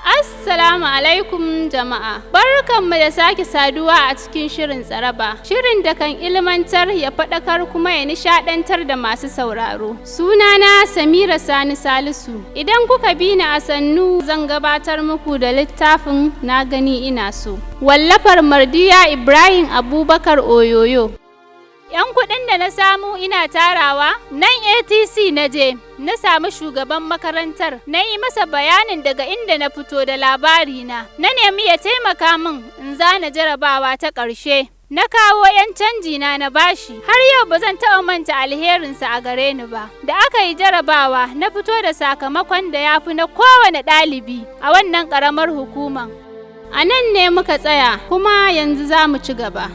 Assalamu alaikum jama'a. Barkanmu da sake saduwa a cikin shirin tsaraba. Shirin da kan ilmantar ya faɗakar kuma ya nishaɗantar da masu sauraro. Sunana Samira Sani Salisu. Idan kuka bi ni a sannu zan gabatar muku da littafin Na gani ina so. Wallafar Mardiya Ibrahim Abubakar Oyoyo. 'Yan kuɗin da na samu ina tarawa, nan ATC na je, na samu shugaban makarantar, na yi masa bayanin daga inda na fito da labarina, na nemi ya taimaka min in zana jarabawa ta ƙarshe. Na kawo 'yan canji na bashi, har yau ba zan taɓa manta alherinsa a gare ni ba. Da aka yi jarabawa, na fito da sakamakon da ya fi na kowane ɗalibi a wannan ƙaramar hukuman. A nan ne muka tsaya, kuma yanzu za mu ci gaba.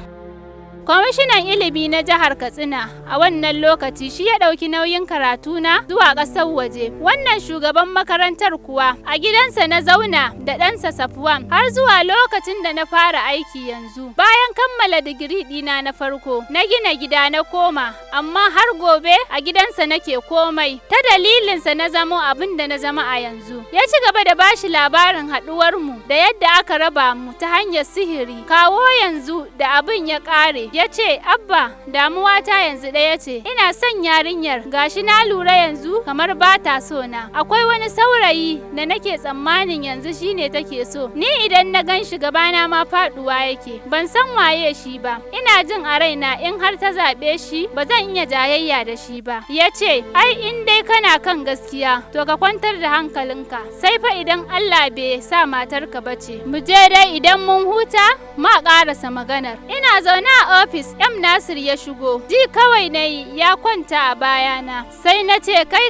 Kwamishinan ilimi na jihar Katsina a wannan lokaci shi ya ɗauki nauyin karatuna zuwa ƙasar waje. Wannan shugaban makarantar kuwa a gidansa na zauna da ɗansa Safwan har zuwa lokacin da na fara aiki yanzu. Bayan kammala digiri ɗina na farko, na gina gida na koma, amma har gobe a gidansa nake komai. Ta dalilinsa na zamo abin da na zama a yanzu. Ya ci gaba da bashi labarin haɗuwarmu da yadda aka raba mu ta hanyar sihiri. Kawo yanzu da abin ya ƙare. Ya ce, Abba, damuwa ta yanzu ɗaya ce, ina son yarinyar, gashi na lura yanzu kamar ba ta so na. Akwai wani saurayi da nake tsammanin yanzu shine take so. Ni idan na gan shi gabana ma faɗuwa yake, ban san waye shi ba. Ina jin a raina in har ta zaɓe shi, ba zan iya jayayya da shi ba. Ya ce, ai in dai kana kan gaskiya, to ka kwantar da hankalinka, sai fa idan Allah bai sa matarka ba ce. Mu je dai idan mun huta, ma ƙarasa maganar. Ina zaune a ofis, Nasir ya shigo, ji kawai na yi ya kwanta a bayana, sai na ce kai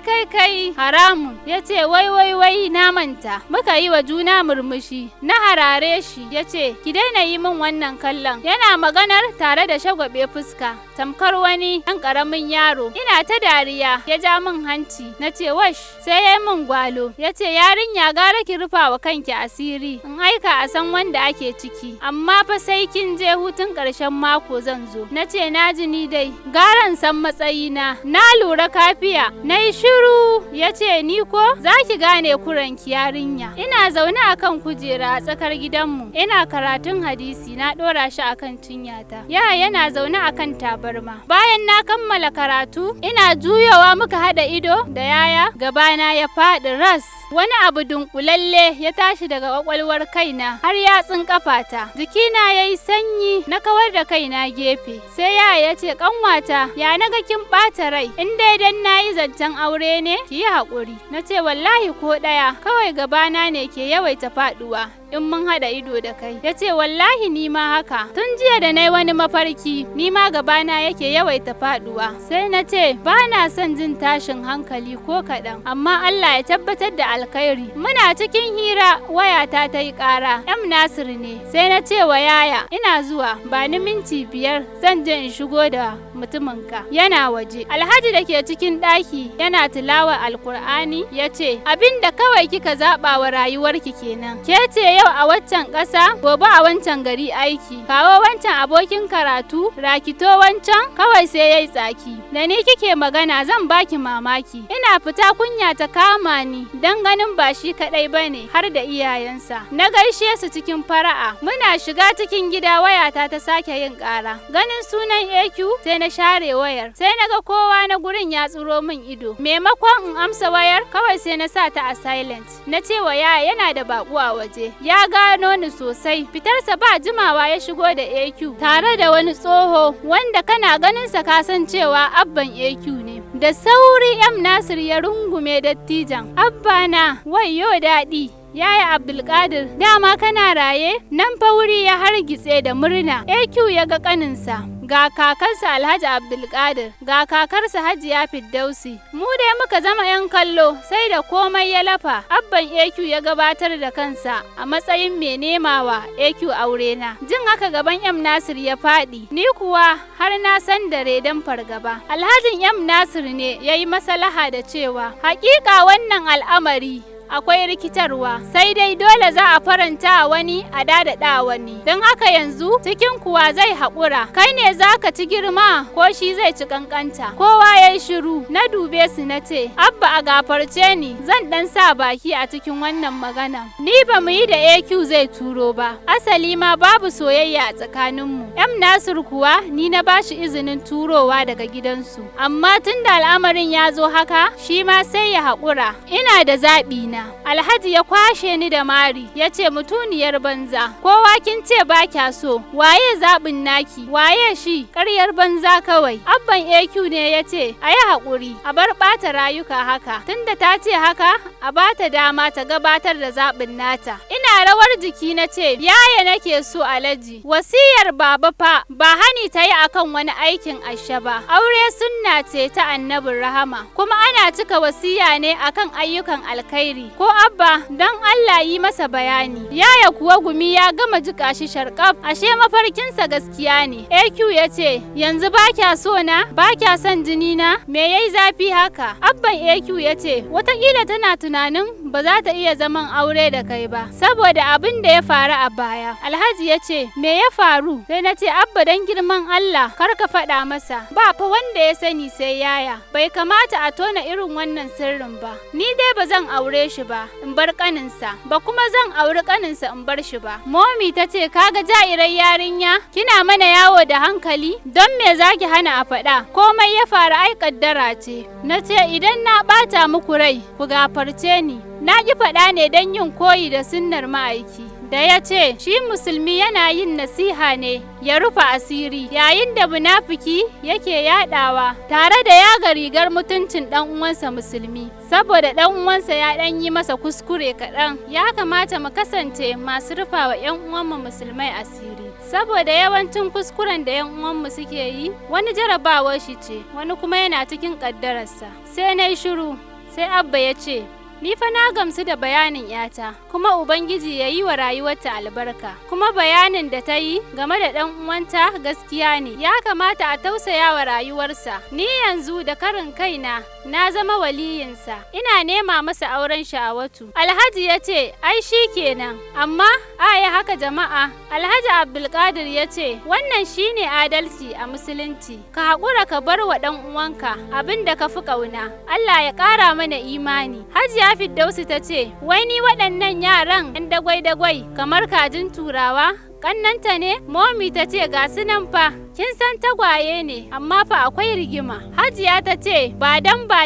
haramun. Ya ce wai na manta. Muka yi wa juna murmushi, na harare shi. Ya ce ki daina yi min wannan kallon. Yana maganar tare da shagwabe fuska tamkar wani ɗan ƙaramin yaro. Ina ta dariya, ya ja min hanci. Na ce wash, sai ya yi min gwalo. Ya ce yarinya gara ki rufa wa kanki asiri, in aika a san wanda ake ciki, amma fa sai kin je hutun ƙarshen mako zan zo. Na ce na ji ni dai, garan san matsayina, na lura kafiya. Na yi shiru. Ya ce ni ko za ki gane kuranki yarinya. Ina zaune a kan kujera a tsakar gidanmu, ina karatun hadisi, na ɗora shi a kan cinyata. Yana zaune a kan tabarma. Bayan na kammala karatu, ina juyowa muka haɗa ido da yaya, gabana ya faɗi ras. Wani abu dunkulalle ya tashi daga kwakwalwar kaina har yatsun kafata. Jikina ya yi sanyi, na kawar da kaina gefe. Sai ya ce, kanwata, ya naga kin ɓata rai, in dai dan na yi zancen aure ne, ki yi haƙuri. Na ce wallahi ko ɗaya, kawai gabana ne ke yawaita faɗuwa in mun haɗa ido da kai. Ya ce wallahi ni ma haka, tun jiya da na yi wani mafarki, ni ma gabana yake yawaita faɗuwa. Sai na ce ba na son jin tashin hankali ko kaɗan, amma Allah ya tabbatar da alkhairi. Muna cikin hira, wayata ta yi ƙara, Nasir ne. Sai na ce wa yaya, ina zuwa, ba ni minti 5 zan je in shigo da mutuminka. Yana waje. Alhaji da ke cikin ɗaki yana tilawa alkur'ani ya ce, abin da kawai kika zaɓa wa rayuwarki kenan. Ke ce yau a waccan ƙasa, gobe a wancan gari aiki. Kawo wancan abokin karatu, rakito wancan, kawai sai yayi tsaki. Da ni kike magana zan baki mamaki. Ina fita kunya ta kama ni, dan ganin ba shi kaɗai bane har da iyayensa. Na gaishe su cikin fara'a. Muna shiga cikin gida wayata ta sake yin ƙara. Ganin sunan AQ sai na share wayar. Sai naga kowa na gurin ya tsiro min ido. Maimakon in amsa wayar, kawai sai na sa ta a silent. Na ce wa yaya yana da baƙo a waje. Ya gano ni sosai. Fitarsa ba jimawa ya shigo da AQ tare da wani tsoho wanda kana ganinsa ka san cewa abban AQ ne. Da sauri Nasir ya rungume dattijan. Abba na, wayyo daɗi. Yaya Abdulkadir, dama kana raye? Nan fa wuri ya hargitse da murna. AQ ya ga kaninsa, ga kakarsa Alhaji Abdulkadir, ga kakarsa Hajiya Firdausi. Mu dai muka zama 'yan kallo, sai da komai ya lafa. Abban AQ ya gabatar da kansa a matsayin mai nemawa AQ aurena. Jin haka gaban Nasir ya faɗi, ni kuwa har na san dare dan fargaba. Alhajin Nasir ne ya yi maslaha da cewa, hakika wannan al'amari akwai rikitarwa, sai dai dole za a faranta wani a dadada wani. Don haka yanzu cikin kuwa zai haƙura, kai ne za ka ci girma ko shi zai ci kankanta. Kowa ya yi shiru, na dube su na ce, Abba a gafarce ni, zan ɗan sa baki a cikin wannan magana. Ni ba mu yi da AQ zai turo ba, asali ma babu soyayya a tsakaninmu. Nasir kuwa ni na bashi izinin turowa daga gidansu, amma tun da al'amarin ya zo haka, shi ma sai ya haƙura. Ina da zaɓi na. Alhaji ya kwashe ni da mari, ya ce mutuniyar banza, kowa kin ce ba kya so, waye zaɓin naki, waye shi, ƙaryar banza kawai. Abban AQ ne ya ce, a yi haƙuri, a bar ɓata rayuka haka, tunda ta ce haka, a bata dama ta gabatar da zaɓin nata. Ina rawar jiki na ce, yaya nake so Alhaji, wasiyar baba fa ba hani ta yi akan wani aikin asha ba, aure sunna ce ta annabin rahama, kuma ana cika wasiya ne akan ayyukan alkhairi. Ko Abba don Allah yi masa bayani. Yaya kuwa gumi ya gama jika shi sharkaf, ashe mafarkinsa gaskiya ne. AQ ya ce, yanzu ba kya so na, ba kya son jini na, me yayi zafi haka? Abban AQ ya ce, wataƙila tana tunanin ba za ta iya zaman aure da kai ba, saboda abin da ya faru a baya. Alhaji ya ce, me ya faru? Sai na ce, Abba dan girman Allah, kar ka faɗa masa, ba fa wanda ya sani sai yaya. Bai kamata a tona irin wannan sirrin ba. Ni dai ba zan aure shi ba, in bar ƙaninsa, ba kuma zan auri ƙaninsa in bar shi ba. Momi ta ce, kaga jairar yarinya, kina mana yawo da hankali, don me zaki hana a faɗa? Komai ya faru ai kaddara ce. Na ce, idan na ɓata muku rai, ku gafarce ni. Na ki faɗa ne don yin koyi da sunnar ma'aiki. Da ya ce, shi musulmi yana yin nasiha ne ya rufe asiri, yayin da munafiki yake yadawa tare da yaga rigar mutuncin dan uwansa musulmi, saboda dan uwansa ya dan yi masa kuskure kaɗan. Ya kamata mu kasance masu rufawa yan uwanmu musulmai asiri, saboda yawancin kuskuren da yan uwanmu suke yi, wani jarabawar shi ce, wani kuma yana cikin kaddararsa. Sai na yi shiru, sai Abba ya ce, ni fa na gamsu da bayanin yata, kuma Ubangiji ya yi wa rayuwarta albarka, kuma bayanin da ta yi game da ɗan uwanta gaskiya ne, ya kamata a tausaya wa rayuwarsa. Ni yanzu da karin kaina na zama waliyinsa, ina nema masa auren Sha'awatu. Alhaji ya ce, ai shi kenan, amma aya haka jama'a. Alhaji Abdulkadir ya ce, wannan shine adalci a musulunci, ka haƙura ka bar wa ɗan uwanka abin da ka fi ƙauna. Allah ya ƙara mana imani. Hajiya Firdausi ta ce, wai ni waɗannan yaran ɗan dagwai-dagwai kamar kajin turawa? Ƙannanta ne? Momi ta ce, ga su nan fa, kin san tagwaye ne, amma fa akwai rigima. Hajiya ta ce, ba dan ba,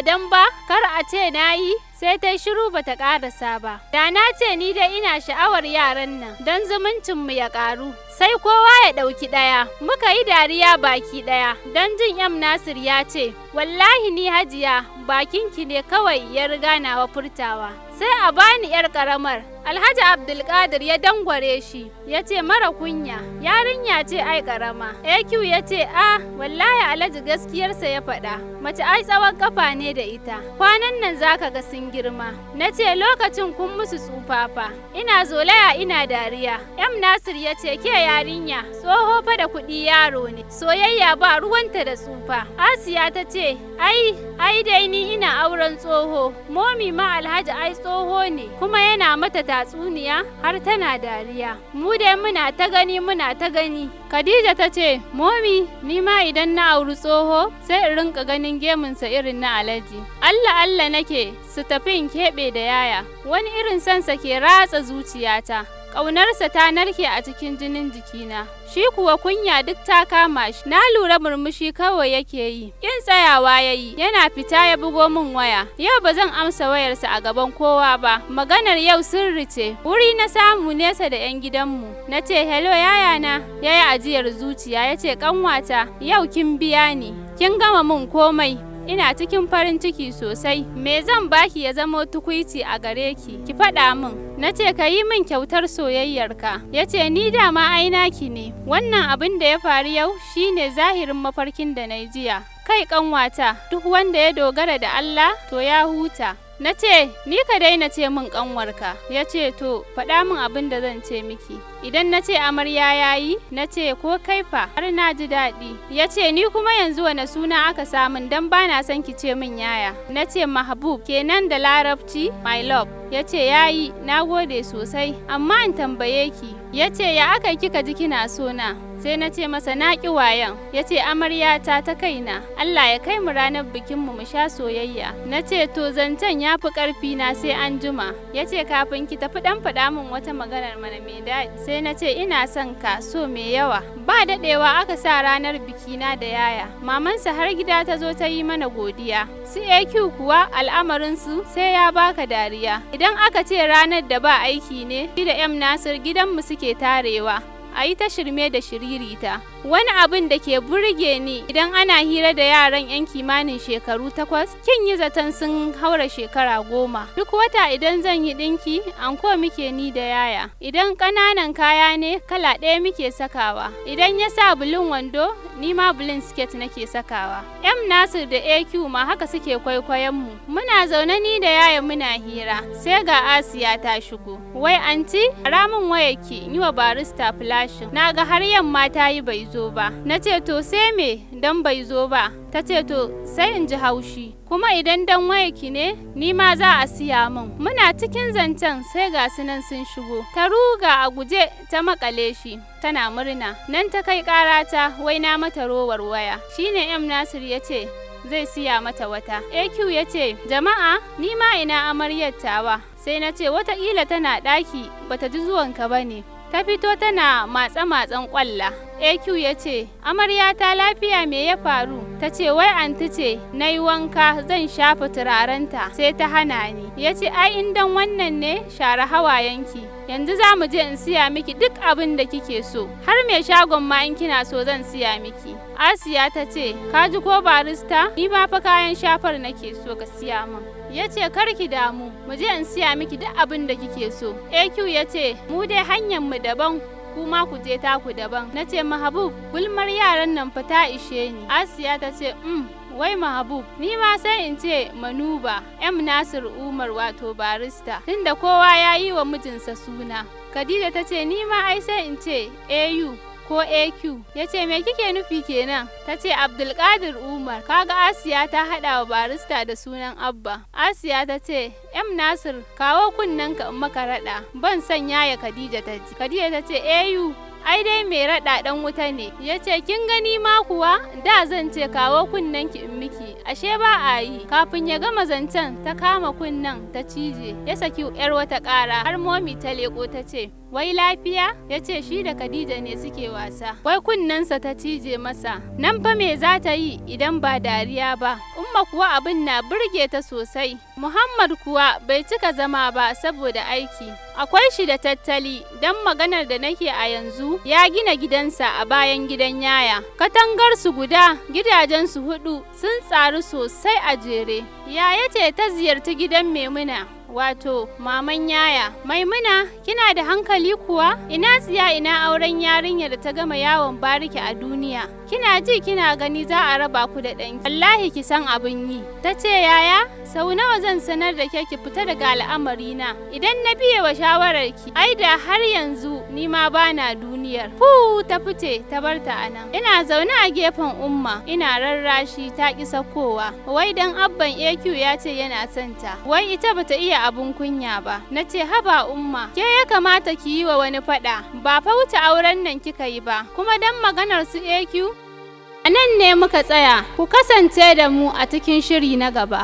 kar a ce na yi. Sai ta shiru bata ƙarasa ba. Da na ce ni dai ina sha'awar yaran nan don zumuncinmu ya ƙaru. Sai kowa ya ɗauki ɗaya. Muka yi dariya baki ɗaya don jin Nasir ya ce, wallahi ni Hajiya bakinki ne kawai ya riga nawa furtawa. Sai a bani 'yar ƙaramar. Alhaji Abdulkadir ya dangware shi, ya ce mara kunya, yarinya ce ai ƙarama. AQ ya ce, wallahi Alhaji gaskiyarsa ya faɗa, mace ai tsawon kafa ne da ita, kwanan nan zaka ga sun girma. Na ce lokacin kun musu tsufafa, ina zolaya ina dariya. Nasir ya ce, ke yarinya, tsoho fa da kuɗi yaro ne, soyayya ba ruwanta da tsufa. Asiya ta ce, ai dai ni ina auren tsoho, Momi ma Alhaji ai tsoho ne, kuma yana mata tatsuniya har tana dariya. Mu dai muna ta gani. Khadija ta ce, Momi, ni ma idan na auri tsoho sai in rinka ganin gemunsa irin na Alhaji. Allah nake su tafi in keɓe da yaya. Wani irin sansa ke ratsa zuciyata. Ƙaunarsa ta narke a cikin jinin jikina. Shi kuwa kunya duk ta kama shi. Na lura murmushi kawai yake yi. Kin tsayawa yayi, yana fita ya bugo min waya. Yau ba zan amsa wayarsa a gaban kowa ba. Maganar yau sirri ce. Wuri na samu nesa da 'yan gidanmu. Na ce, hello yayana. Yayi ajiyar zuciya ya ce, ƙanwata, yau kin biya ni. Kin gama min komai. Ina cikin farin ciki sosai. Me zan baki ya zamo tukuici a gare ki? Ki faɗa min. Na ce ka yi min kyautar soyayyarka. Ya ce ni dama ai naki ne. Wannan abin da ya faru yau shine zahirin mafarkin da na jiya. Kai ƙanwata, duk wanda ya dogara da Allah to ya huta. Na ce, ni ka daina ce min ƙanwarka. Ya ce, to, faɗa min abin da zan ce miki. Idan na ce amarya yayi, na ce ko kaifa, har na ji daɗi. Ya ce, ni kuma yanzu wane suna aka samun don ba na son ki ce min yaya. Na ce, Mahbub, kenan da Larabci, my love. ya ce yayi, na gode sosai, amma in tambaye ki. Ya ce ya aka kika ji kina so na? Sai na ce masa na ƙi wayan. Ya ce amaryata ta kaina, Allah ya kai mu ranar bikinmu mu sha soyayya. Na ce to zancen ya fi ƙarfi na sai an jima. Ya ce kafin ki tafi ɗan faɗa min wata maganar mana mai daɗi. Sai na ce ina son ka so mai yawa. Ba daɗewa aka sa ranar bikina da yaya. Mamansa har gida ta zo ta yi mana godiya. Su AQ kuwa al'amarinsu sai ya baka dariya. Idan aka ce ranar da ba aiki ne, shi da M Nasir gidanmu suke tarewa. A yi ta shirme da shiririta. Wani abin da ke burge ni idan ana hira da yaran 'yan kimanin shekaru 8, kin yi zaton sun haura shekara 10. Duk wata idan zan yi ɗinki, anko muke ni da yaya. Idan ƙananan kaya ne, kala ɗaya muke sakawa. Idan ya sa bulun wando, ni ma bulun siket nake sakawa. M Nasir da AQ ma haka suke kwaikwayon mu. Muna zaune ni da yaya muna hira, sai ga Asiya ta shigo. Wai anti, ramin wayarki yi wa barista flashin. Na ga har yamma ta yi bai zo ba. Na ce to sai me dan bai zo ba? Ta ce to sai in ji haushi. Kuma idan dan wayarki ne, ni ma za a siya min. Muna cikin zancen sai ga su nan sun shigo. Ta ruga a guje ta makale shi. Tana murna. Nan ta kai karata wai na mata rowar waya. Shine M Nasir ya ce zai siya mata wata. AQ ya ce jama'a ni ma ina amaryar tawa. Sai na ce wataƙila tana ɗaki bata ji zuwanka ba ne. Ta fito tana matsa-matsan ƙwalla. AQ ya ce, amarya ta lafiya me ya faru? Ta ce wai anti ce na yi wanka zan shafa turarenta sai ta hana ni. Ya ce ai in dan wannan ne share hawayenki. Yanzu za mu je in siya miki duk abin da kike so. Har mai shagon ma in kina so zan siya miki. Asiya ta ce, ka ji ko barista? Ni ma fa kayan shafar nake so ka siya min. Ya ce karki damu, mu je in siya miki duk abin da kike so. AQ ya ce mu dai hanyar mu daban, kuma ku je taku daban. Na ce Mahabub, gulmar yaran nan fa ta ishe ni. Asiya ta ce wai Mahabub, ni ma sai in ce Manuba, M Nasir Umar wato barista, tunda kowa ya yi wa mijinsa suna. Khadija ta ce ni ma ai sai in ce AU ko AQ. Ya ce me kike nufi kenan? Ta ce Abdulkadir Umar. Kaga Asiya ta haɗa wa barista da sunan Abba. Asiya ta ce M Nasir kawo kunnenka in maka raɗa. Ban son yaya Khadija ta ji. Khadija ta ce AU ai dai mai raɗa ɗan wuta ne. Ya ce kin gani ma kuwa da zan ce kawo kunnenki in miki, ashe ba a yi. Kafin ya gama zancen ta kama kunnen ta cije, ya saki yar wata ƙara har momi ta leko ta ce wai lafiya? Ya ce shi da Khadija ne suke wasa. Wai kunnensa ta cije masa. Nan fa me za ta yi idan ba dariya ba? Umma kuwa abin na burge ta sosai. Muhammad kuwa bai cika zama ba saboda aiki. Akwai shi da tattali don maganar da nake a yanzu ya gina gidansa a bayan gidan yaya. Katangar su guda, gidajen su 4 sun tsaru sosai a jere. Yaya ce ta ziyarci gidan Maimuna. Wato maman yaya. Maimuna, kina da hankali kuwa? Ina tsiya ina auren yarinyar da ta gama yawon bariki a duniya. Kina ji kina gani za a raba ku da ɗanki. Wallahi ki san abin yi. Ta ce yaya, sau nawa zan sanar da ke ki fita daga al'amari na. Idan na biye wa shawararki, ai da har yanzu ni ma bana duniyar. Ta fice ta bar ta anan. Ina zaune a gefen Umma, ina rarrashi ta ki sakowa. Wai dan abban AQ ya ce yana son ta. Wai ita bata iya abun kunya ba. Na ce haba Umma, ke ya kamata ki yi wa wani fada. Ba fa wuce auren nan kika yi ba. Kuma dan maganar su AQ, a nan ne muka tsaya. Ku kasance da mu a cikin shiri na gaba.